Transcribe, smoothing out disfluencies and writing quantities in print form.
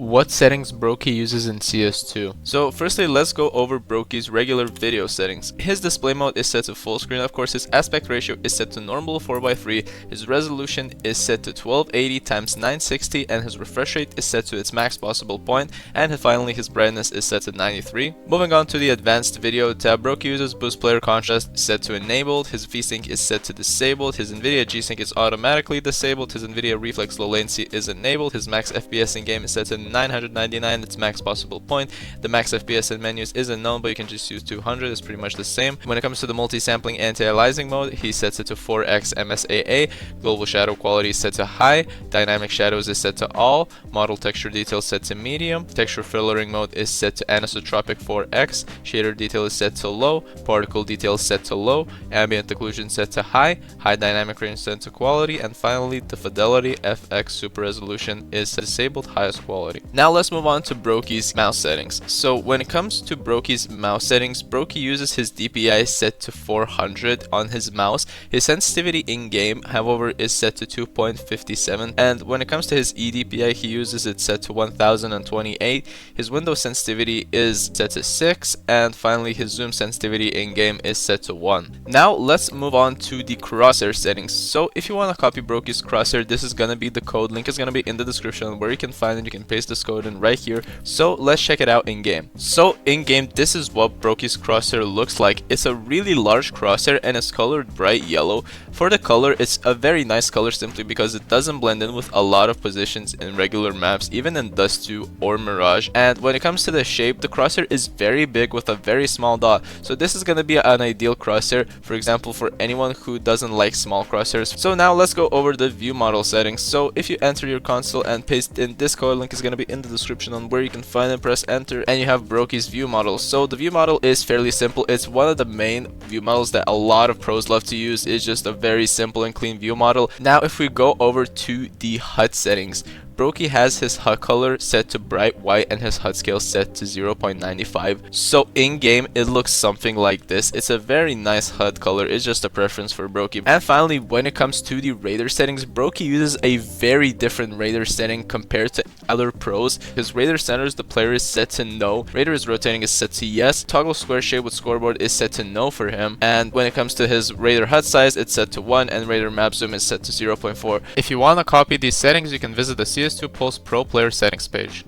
What settings broky uses in CS2. So firstly, let's go over broky's regular video settings. His display mode is set to full screen, of course. His aspect ratio is set to normal 4:3, his resolution is set to 1280 x 960, and his refresh rate is set to its max possible point, and finally his brightness is set to 93. Moving on to the advanced video tab, broky uses boost player contrast set to enabled, his VSync is set to disabled, his NVIDIA G-Sync is automatically disabled, his NVIDIA Reflex low latency is enabled, his max FPS in game is set to 999, its max possible point. The max FPS in menus is unknown, but you can just use 200, it's pretty much the same. When it comes to the multi-sampling anti-aliasing mode, he sets it to 4x MSAA, global shadow quality is set to high, dynamic shadows is set to all, model texture detail set to medium, texture filtering mode is set to anisotropic 4x, shader detail is set to low, particle detail is set to low, ambient occlusion set to high, high dynamic range set to quality, and finally the fidelity FX super resolution is disabled, highest quality. Now let's move on to broky's mouse settings. So when it comes to broky's mouse settings, broky uses his DPI set to 400 on his mouse. His sensitivity in game, however, is set to 2.57, and when it comes to his eDPI, he uses it set to 1028. His window sensitivity is set to 6, and finally his zoom sensitivity in game is set to 1. Now let's move on to the crosshair settings. So if you want to copy broky's crosshair, this is gonna be the code. Link is gonna be in the description where you can find it. You can paste this code in right here. So let's check it out in game. So in game, this is what broky's crosshair looks like. It's a really large crosshair and it's colored bright yellow. For the color, it's a very nice color simply because it doesn't blend in with a lot of positions in regular maps, even in Dust 2 or Mirage. And when it comes to the shape, the crosshair is very big with a very small dot. So this is going to be an ideal crosshair, for example, for anyone who doesn't like small crosshairs. So now let's go over the view model settings. So if you enter your console and paste in this code, link is going to be in the description on where you can find it, press enter, and you have broky's view model. So the view model is fairly simple. It's one of the main view models that a lot of pros love to use. It's just a very simple and clean view model. Now if we go over to the HUD settings, broky has his HUD color set to bright white and his HUD scale set to 0.95. So in game it looks something like this. It's a very nice HUD color. It's just a preference for broky. And finally, when it comes to the radar settings, broky uses a very different radar setting compared to other pros. His radar centers, the player is set to no. Radar is rotating is set to yes. Toggle square shape with scoreboard is set to no for him. And when it comes to his radar HUD size, it's set to 1, and radar map zoom is set to 0.4. If you want to copy these settings, you can visit the CS2 Pulse Pro Player Settings page.